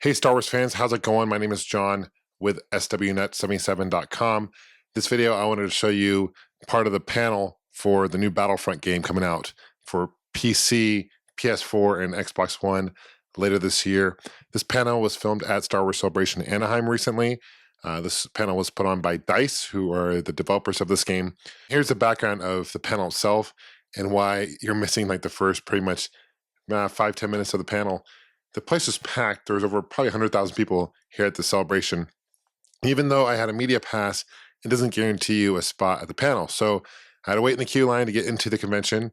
Hey, Star Wars fans, how's it going? My name is John with SWNet77.com. This video, I wanted to show you part of the panel for the new Battlefront game coming out for PC, PS4, and Xbox One later this year. This panel was filmed at Star Wars Celebration Anaheim recently. This panel was put on by DICE, who are the developers of this game. Here's the background of the panel itself and why you're missing like the first pretty much 5-10 minutes of the panel. The place was packed. There was over probably 100,000 people here at the celebration. Even though I had a media pass, it doesn't guarantee you a spot at the panel. So I had to wait in the queue line to get into the convention.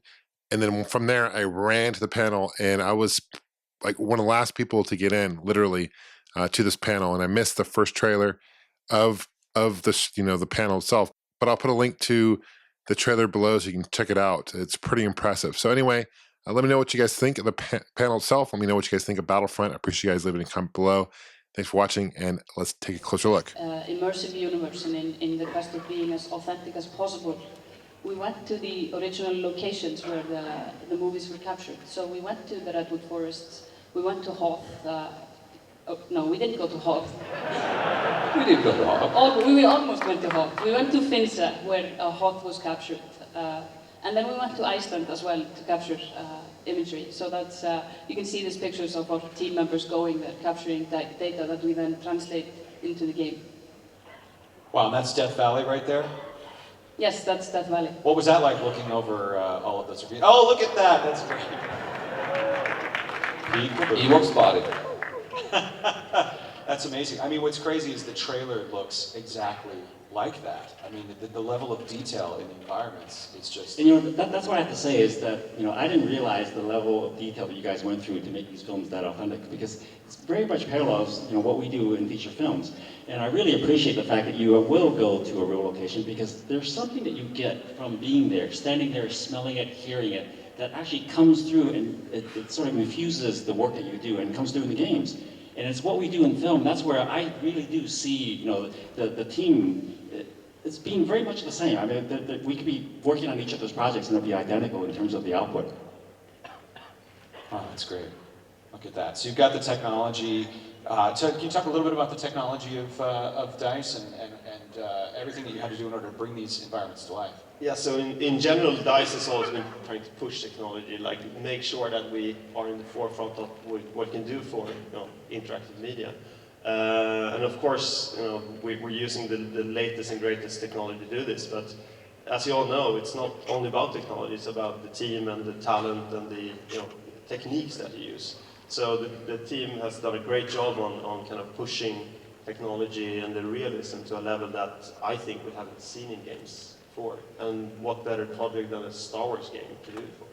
And then from there, I ran to the panel, and I was like one of the last people to get in, literally, to this panel. And I missed the first trailer of this, the panel itself. But I'll put a link to the trailer below so you can check it out. It's pretty impressive. So anyway, let me know what you guys think of the panel itself. Let me know what you guys think of Battlefront. I appreciate you guys leaving a comment below. Thanks for watching, and let's take a closer look. Immersive universe, and in the quest of being as authentic as possible, we went to the original locations where the movies were captured. So we went to the Redwood Forests, we went to Hoth. No, we didn't go to Hoth. We did go to Hoth. We almost went to Hoth. We went to Finse, where Hoth was captured. And then we went to Iceland as well to capture imagery. So that's, you can see these pictures of our team members going there, capturing data that we then translate into the game. Wow, and that's Death Valley right there? Yes, that's Death Valley. What was that like looking over all of those reviews? Oh, look at that, that's great. Ewok spotted. That's amazing. I mean, what's crazy is the trailer looks exactly like that. I mean, the level of detail in the environments is just... And that's what I have to say is that, I didn't realize the level of detail that you guys went through to make these films that authentic, because it's very much parallels, what we do in feature films. And I really appreciate the fact that you will go to a real location, because there's something that you get from being there, standing there, smelling it, hearing it, that actually comes through, and it sort of infuses the work that you do and comes through in the games. And it's what we do in film. That's where I really do see, the team. It's being very much the same. I mean, we could be working on each other's projects and they'll be identical in terms of the output. Oh, that's great. Look at that. So you've got the technology. Can you talk a little bit about the technology of DICE and everything that you had to do in order to bring these environments to life? Yeah, so in general, DICE has always been trying to push technology, like make sure that we are in the forefront of what we can do for interactive media. And of course, we're using the latest and greatest technology to do this, but as you all know, it's not only about technology, it's about the team and the talent and the techniques that you use. So the team has done a great job on kind of pushing technology and the realism to a level that I think we haven't seen in games before. And what better project than a Star Wars game to do it for?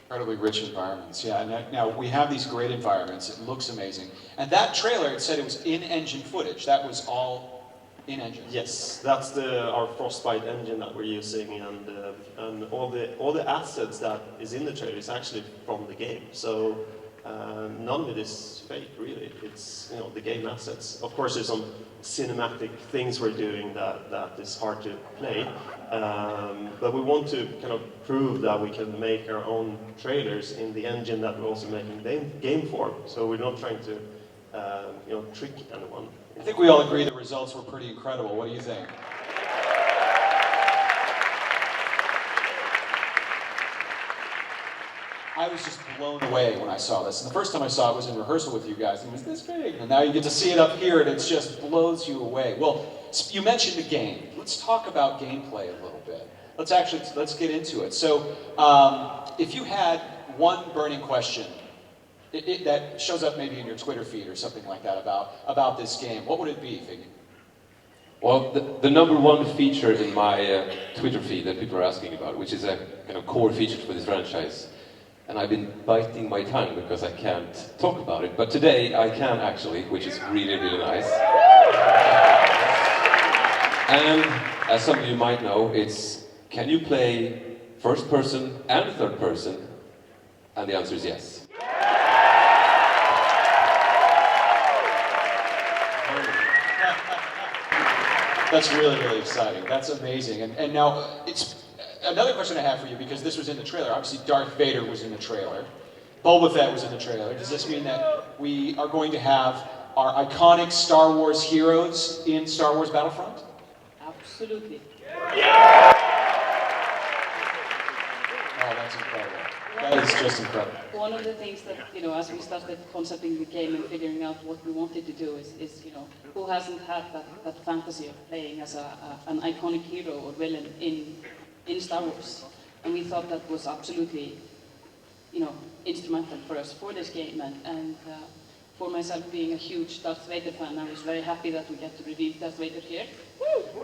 Incredibly rich environments, yeah. And now we have these great environments. It looks amazing. And that trailer, it said it was in-engine footage. That was all in-engine. Yes, that's our Frostbite engine that we're using, and all the assets that is in the trailer is actually from the game. So none of it is fake, really. It's the game assets. Of course, there's some cinematic things we're doing that is hard to play, but we want to kind of prove that we can make our own trailers in the engine that we're also making game for. So we're not trying to trick anyone. I think we all agree the results were pretty incredible. What do you think? I was just blown away when I saw this. And the first time I saw it was in rehearsal with you guys, and it was this big. And now you get to see it up here, and it just blows you away. Well, you mentioned the game. Let's talk about gameplay a little bit. Let's get into it. So, if you had one burning question that shows up maybe in your Twitter feed or something like that about this game, what would it be, Figgy? Well, the number one feature in my Twitter feed that people are asking about, which is a kind of core feature for this franchise, and I've been biting my tongue because I can't talk about it, but today I can actually, which is really, really nice. And as some of you might know, it's, can you play first person and third person? And the answer is yes. That's really, really exciting. That's amazing. And now, it's another question I have for you, because this was in the trailer. Obviously, Darth Vader was in the trailer. Boba Fett was in the trailer. Does this mean that we are going to have are iconic Star Wars heroes in Star Wars Battlefront? Absolutely. Oh, that's incredible. That is just incredible. One of the things that, as we started concepting the game and figuring out what we wanted to do is who hasn't had that fantasy of playing as an iconic hero or villain in Star Wars? And we thought that was absolutely, instrumental for us for this game. And for myself being a huge Darth Vader fan, I was very happy that we get to reveal Darth Vader here.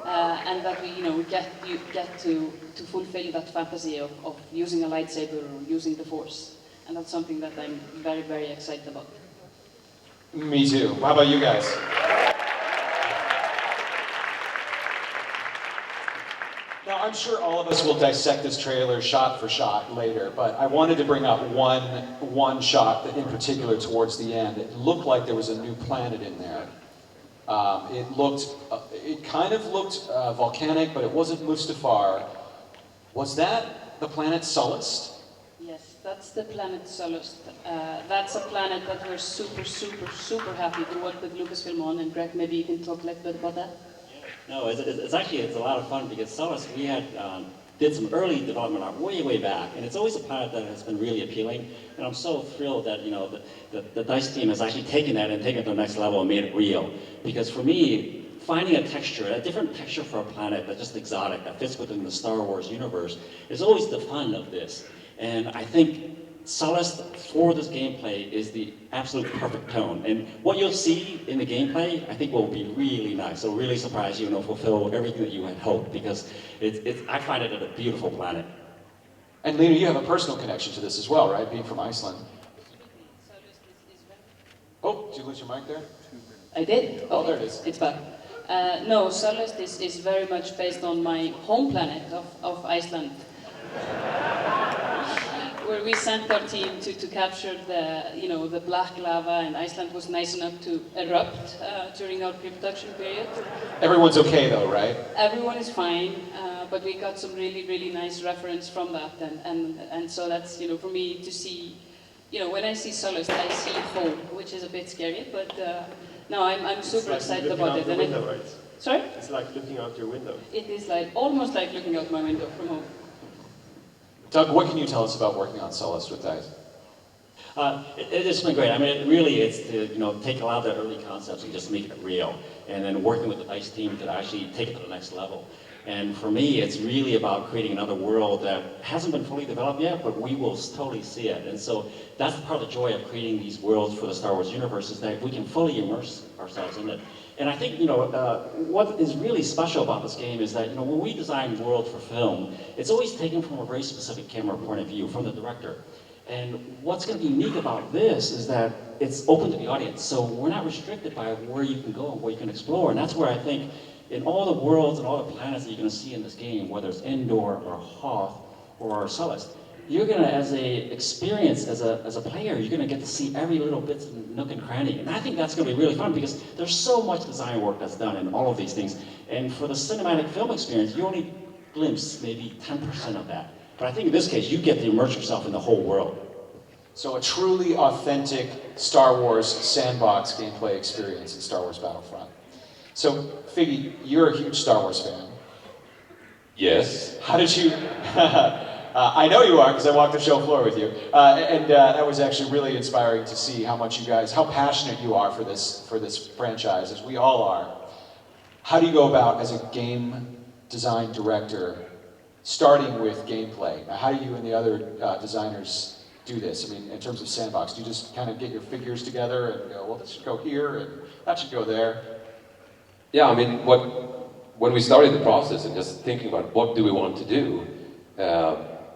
And that we get to fulfill that fantasy of using a lightsaber or using the Force. And that's something that I'm very, very excited about. Me too. How about you guys? Now, I'm sure all of us will dissect this trailer shot for shot later, but I wanted to bring up one shot that in particular towards the end. It looked like there was a new planet in there. It kind of looked volcanic, but it wasn't Mustafar. Was that the planet Sullust? Yes, that's the planet Sullust. That's a planet that we're super, super, super happy to work with Lucasfilm on, and Greg, maybe you can talk a little bit about that? No, it's actually a lot of fun because Sullust, we had did some early development art way back, and it's always a planet that has been really appealing. And I'm so thrilled that the DICE team has actually taken that and taken it to the next level and made it real. Because for me, finding a different texture for a planet that's just exotic, that fits within the Star Wars universe, is always the fun of this. And I think Sullust for this gameplay is the absolute perfect tone. And what you'll see in the gameplay, I think will be really nice. It'll really surprise you and it'll fulfill everything that you had hoped, because I find it a beautiful planet. And Lena, you have a personal connection to this as well, right? Being from Iceland. Oh, did you lose your mic there? I did. Oh, there it is. It's back. No, Sullust is very much based on my home planet of Iceland. Where we sent our team to capture the black lava, and Iceland was nice enough to erupt during our pre-production period. Everyone's okay though, right? Everyone is fine, but we got some really, really nice reference from that, and so that's, for me to see, when I see Sullust, I see home, which is a bit scary, but no, I'm super excited about it. Looking out your window, right? Sorry? It's like looking out your window. It is almost like looking out my window from home. Doug, what can you tell us about working on Sullust with DICE? It's been great. I mean, it's to take a lot of the early concepts and just make it real, and then working with the DICE team to actually take it to the next level. And for me, it's really about creating another world that hasn't been fully developed yet, but we will totally see it. And so that's part of the joy of creating these worlds for the Star Wars universe, is that we can fully immerse ourselves in it. And I think, what is really special about this game is that, when we design worlds for film, it's always taken from a very specific camera point of view, from the director. And what's going to be unique about this is that it's open to the audience. So we're not restricted by where you can go and where you can explore. And that's where I think, in all the worlds and all the planets that you're going to see in this game, whether it's Endor or Hoth or Sullust, you're going to, as a experience, as a player, you're going to get to see every little bit and nook and cranny. And I think that's going to be really fun, because there's so much design work that's done in all of these things. And for the cinematic film experience, you only glimpse maybe 10% of that. But I think in this case, you get to immerse yourself in the whole world. So a truly authentic Star Wars sandbox gameplay experience in Star Wars Battlefront. So, Figgy, you're a huge Star Wars fan. Yes. How did you... I know you are, because I walked the show floor with you, and that was actually really inspiring to see how passionate you are for this franchise, as we all are. How do you go about, as a game design director, starting with gameplay? Now, how do you and the other designers do this? I mean, in terms of sandbox, do you just kind of get your figures together and go, well, this should go here, and that should go there? Yeah, I mean, when we started the process and just thinking about what do we want to do,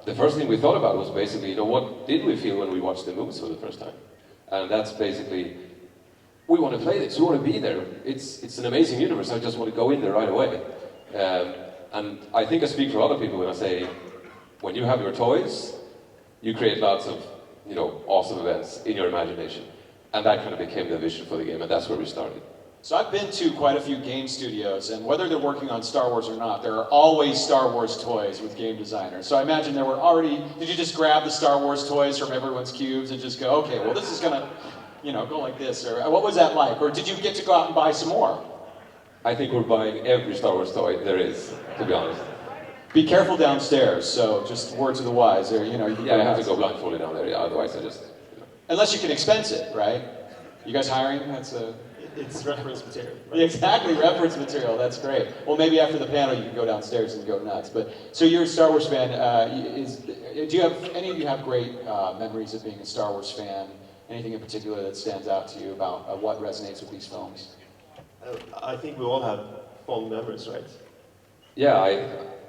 the first thing we thought about was basically, what did we feel when we watched the movies for the first time? And that's basically, we want to play this, we want to be there. It's an amazing universe, I just want to go in there right away. And I think I speak for other people when I say, when you have your toys, you create lots of, awesome events in your imagination. And that kind of became the vision for the game, and that's where we started. So I've been to quite a few game studios, and whether they're working on Star Wars or not, there are always Star Wars toys with game designers. So I imagine there were already, did you just grab the Star Wars toys from everyone's cubes and just go, okay, well this is gonna you know, go like this, or what was that like? Or did you get to go out and buy some more? I think we're buying every Star Wars toy there is, to be honest. Be careful downstairs, so just words of the wise, or, you know, you can Yeah, I have to go blindfolded down there, yeah, otherwise I just... Unless you can expense it, right? You guys hiring? That's a... It's reference material. Exactly, reference material. That's great. Well, maybe after the panel you can go downstairs and go nuts. But so you're a Star Wars fan. Do you have any of you have great memories of being a Star Wars fan? Anything in particular that stands out to you about what resonates with these films? I think we all have fond memories, right? Yeah,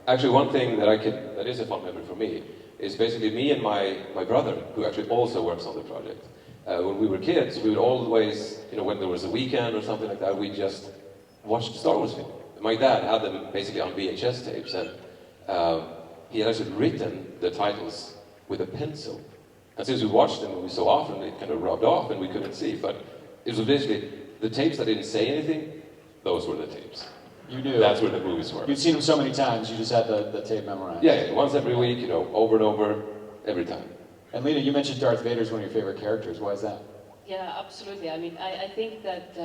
actually one thing that is a fun memory for me is basically me and my brother, who actually also works on the project. When we were kids, we would always, you know, when there was a weekend or something like that, we just watched Star Wars films. My dad had them basically on VHS tapes, and he had actually written the titles with a pencil. And since we watched them so often, it kind of rubbed off and we couldn't see. But it was basically the tapes that didn't say anything, those were the tapes. You knew. That's where the movies were. You'd seen them so many times, you just had the tape memorized. Yeah, once every week, you know, over and over, every time. And Lena, you mentioned Darth Vader is one of your favorite characters. Why is that? Yeah, absolutely. I mean, I think that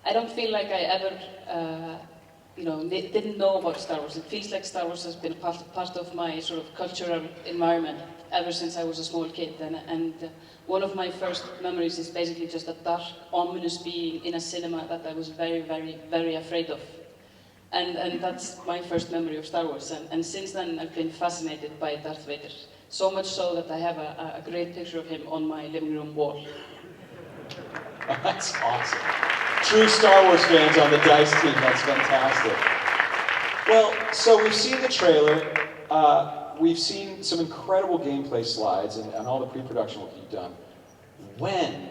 I don't feel like I ever, didn't know about Star Wars. It feels like Star Wars has been part of my sort of cultural environment ever since I was a small kid. And one of my first memories is basically just a dark, ominous being in a cinema that I was very, very, very afraid of. And that's my first memory of Star Wars. And since then, I've been fascinated by Darth Vader. So much so that I have a great picture of him on my living room wall. That's awesome. True Star Wars fans on the DICE team, that's fantastic. Well, so we've seen the trailer, we've seen some incredible gameplay slides and all the pre-production work you've done. When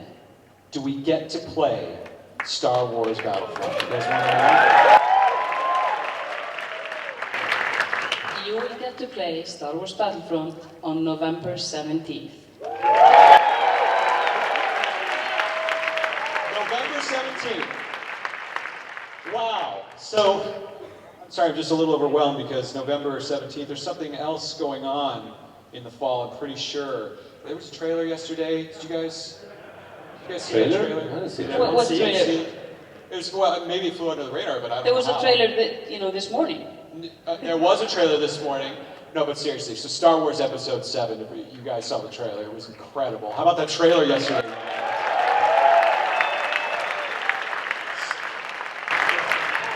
do we get to play Star Wars Battlefront? You guys want to know? You will get to play Star Wars Battlefront on November 17th. November 17th. Wow. So, I'm sorry, I'm just a little overwhelmed because November 17th, there's something else going on in the fall, I'm pretty sure. There was a trailer yesterday. Did you guys see the trailer? I didn't see that. What trailer? It was, well, maybe it flew under the radar, but I don't know. There was a how. trailer that, this morning. There was a trailer this morning. No, but seriously, so Star Wars Episode 7, if you guys saw the trailer, it was incredible. How about that trailer yesterday?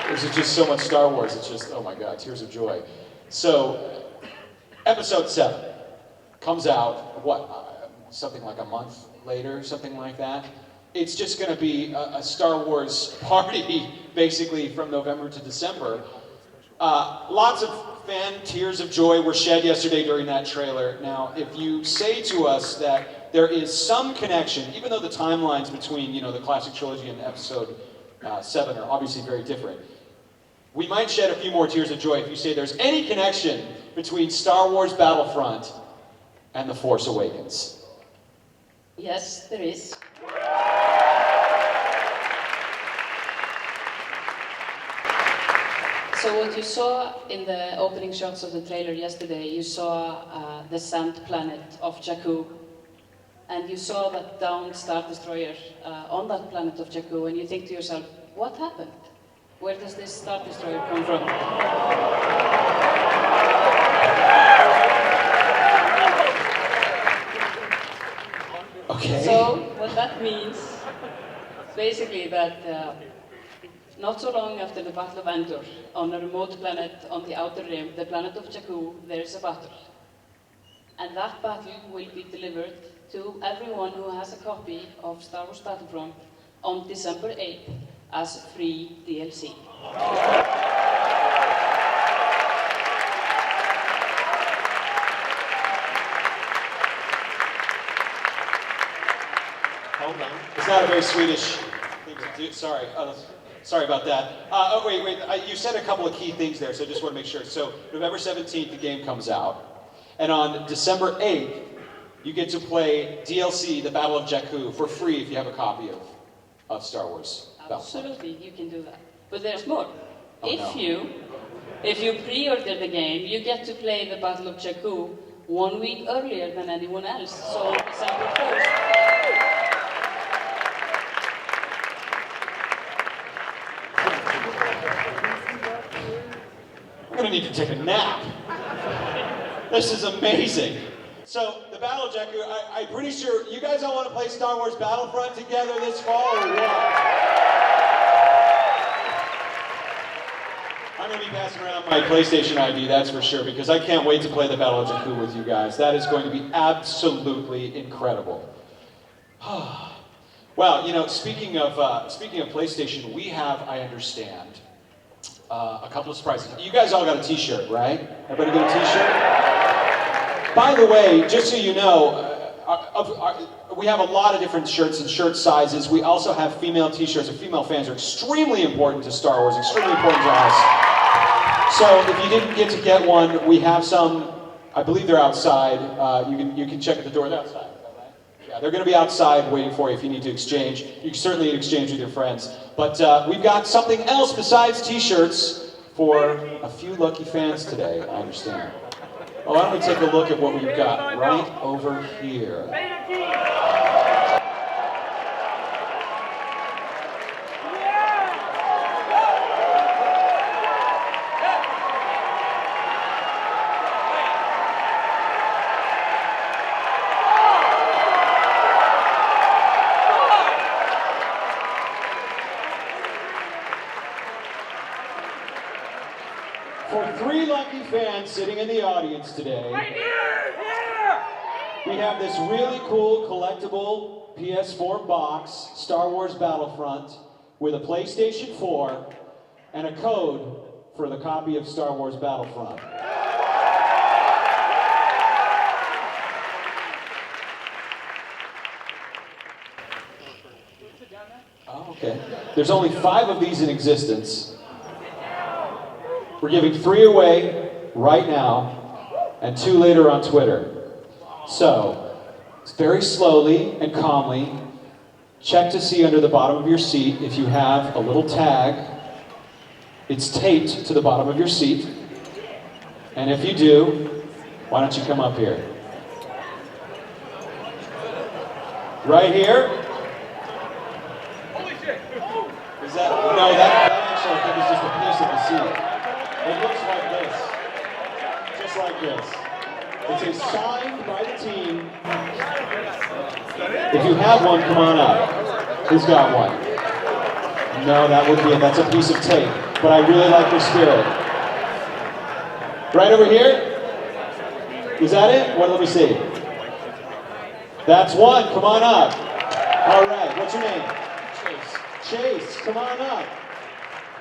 There's just so much Star Wars, it's just, oh my God, tears of joy. So, Episode 7 comes out, something like a month later, something like that. It's just going to be a Star Wars party, basically, from November to December. Lots of fan tears of joy were shed yesterday during that trailer. Now, if you say to us that there is some connection, even though the timelines between, the classic trilogy and Episode 7 are obviously very different, we might shed a few more tears of joy if you say there's any connection between Star Wars Battlefront and The Force Awakens. Yes, there is. So what you saw in the opening shots of the trailer yesterday, you saw the sand planet of Jakku, and you saw that downed Star Destroyer on that planet of Jakku, and you think to yourself, what happened? Where does this Star Destroyer come from? Okay. So what that means, basically that not so long after the Battle of Endor, on a remote planet on the Outer Rim, the planet of Jakku, there is a battle. And that battle will be delivered to everyone who has a copy of Star Wars Battlefront on December 8th as free DLC. Hold on. It's not a very Swedish thing to do. Sorry. Sorry about that. Wait. You said a couple of key things there, so I just want to make sure. So, November 17th, the game comes out. And on December 8th, you get to play DLC, The Battle of Jakku, for free if you have a copy of Star Wars Battlefront. Absolutely, you can do that. But there's more. Oh, If you pre-order the game, you get to play the Battle of Jakku 1 week earlier than anyone else. So on December 1st. gonna need to take a nap. This is amazing. So, the Battle Jacker, I'm pretty sure you guys all want to play Star Wars Battlefront together this fall, or what? I'm going to be passing around my PlayStation ID, that's for sure, because I can't wait to play the Battle of Jakku with you guys. That is going to be absolutely incredible. Well, you know, speaking of PlayStation, we have, I understand, a couple of surprises. You guys all got a T-shirt, right? Everybody get a T-shirt? By the way, just so you know, we have a lot of different shirts and shirt sizes. We also have female T-shirts, and female fans are extremely important to Star Wars, extremely important to us. So if you didn't get to get one, we have some. I believe they're outside. You can check at the door. They're outside. Yeah, they're going to be outside waiting for you if you need to exchange. You can certainly exchange with your friends. But we've got something else besides T-shirts for a few lucky fans today, I understand. Well, why don't we take a look at what we've got right over here. For 3 lucky fans sitting in the audience today, we have this really cool collectible PS4 box, Star Wars Battlefront, with a PlayStation 4 and a code for the copy of Star Wars Battlefront. Oh, okay. There's only 5 of these in existence. We're giving 3 away right now, and 2 later on Twitter. So, very slowly and calmly, check to see under the bottom of your seat if you have a little tag. It's taped to the bottom of your seat. And if you do, why don't you come up here? Right here? Is that, no, that actually I think is just a piece of the seat. It looks like this, just like this. It is signed by the team. If you have one, come on up. Who's got one? No, that would be it. That's a piece of tape. But I really like your spirit. Right over here? Is that it? What? Let me see. That's one. Come on up. All right. What's your name? Chase. Chase, come on up.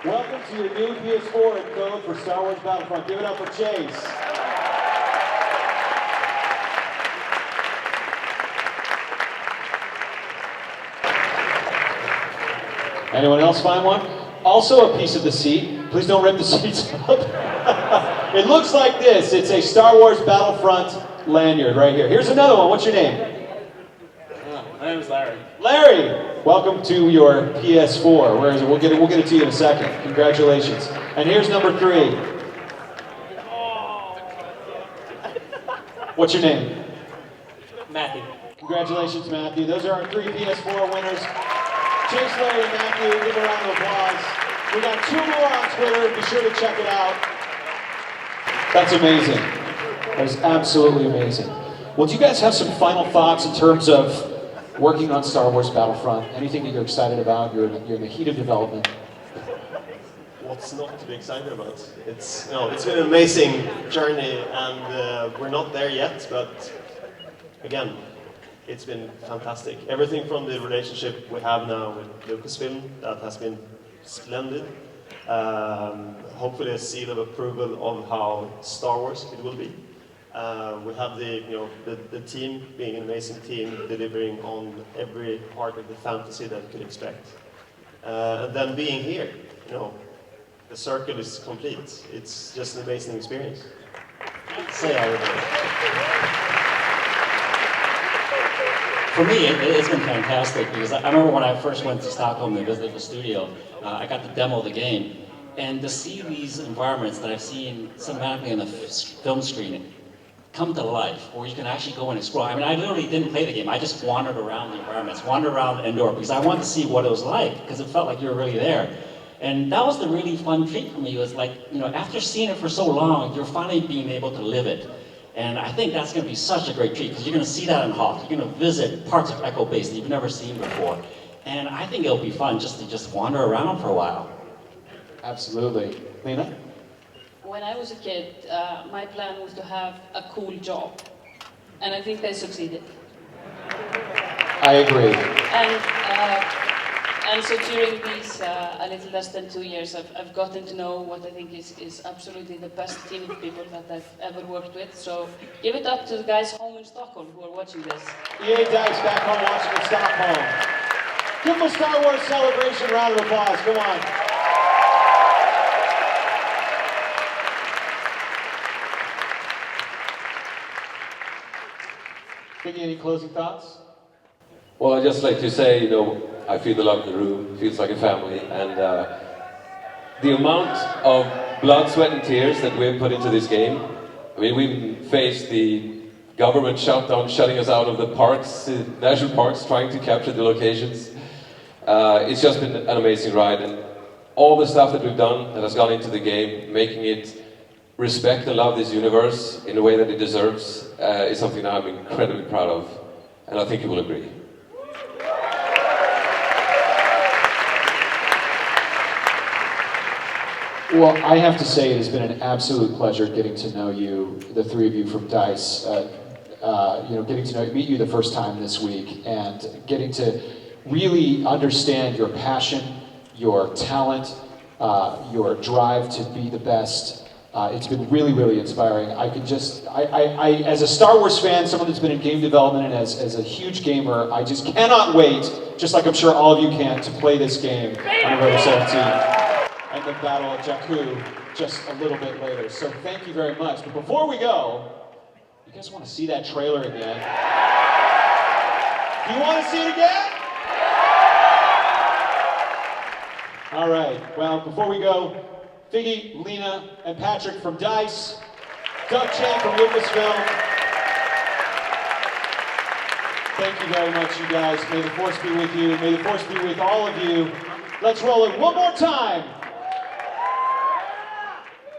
Welcome to your new PS4 and code for Star Wars Battlefront. Give it up for Chase. Anyone else find one? Also a piece of the seat. Please don't rip the seats up. It looks like this. It's a Star Wars Battlefront lanyard right here. Here's another one. What's your name? My name is Larry. Larry, welcome to your PS4. Where is it? We'll get it to you in a second. Congratulations. And here's number 3. What's your name? Matthew. Congratulations, Matthew. Those are our 3 PS4 winners. Chase, Larry, and Matthew. Give a round of applause. We got 2 more on Twitter. Be sure to check it out. That's amazing. That is absolutely amazing. Well, do you guys have some final thoughts in terms of working on Star Wars Battlefront? Anything that you're excited about? You're in the heat of development. What's not to be excited about? It's been an amazing journey, and we're not there yet. But again, it's been fantastic. Everything from the relationship we have now with Lucasfilm, that has been splendid. Hopefully a seal of approval of how Star Wars it will be. We have the team being an amazing team, delivering on every part of the fantasy that you could expect. And then being here, the circle is complete. It's just an amazing experience. Say everything. For me, it's been fantastic because I remember when I first went to Stockholm and visited the studio, I got to demo the game. And to see these environments that I've seen cinematically on the film screen come to life, where you can actually go and explore. I mean, I literally didn't play the game. I just wandered around the environments, wandered around Endor because I wanted to see what it was like because it felt like you were really there. And that was the really fun treat for me. It was like, you know, after seeing it for so long, you're finally being able to live it. And I think that's going to be such a great treat because you're going to see that in Hoth. You're going to visit parts of Echo Base that you've never seen before. And I think it'll be fun just to wander around for a while. Absolutely. Lena? When I was a kid, my plan was to have a cool job. And I think they succeeded. I agree. And so during these a little less than 2 years, I've gotten to know what I think is absolutely the best team of people that I've ever worked with. So give it up to the guys home in Stockholm who are watching this. EA Dice back home watching in Stockholm. Give them a Star Wars celebration round of applause. Come on. Thinking any closing thoughts? Well, I'd just like to say, you know, I feel the love in the room, feels like a family, and the amount of blood, sweat and tears that we've put into this game. I mean, we've faced the government shutdown, shutting us out of the parks, national parks, trying to capture the locations. It's just been an amazing ride, and all the stuff that we've done that has gone into the game, making it respect and love this universe in a way that it deserves, is something that I'm incredibly proud of, and I think you will agree. Well, I have to say it has been an absolute pleasure getting to know you, the three of you from DICE. Getting to meet you the first time this week, and getting to really understand your passion, your talent, your drive to be the best. It's been really, really inspiring. I could just, as a Star Wars fan, someone that's been in game development, and as a huge gamer, I just cannot wait, just like I'm sure all of you can, to play this game on November 17th. And the Battle of Jakku just a little bit later. So thank you very much. But before we go, you guys want to see that trailer again? Do you want to see it again? All right. Well, before we go, Figgy, Lena, and Patrick from DICE, Doug Chen from Lucasfilm. Thank you very much, you guys. May the Force be with you. May the Force be with all of you. Let's roll it one more time.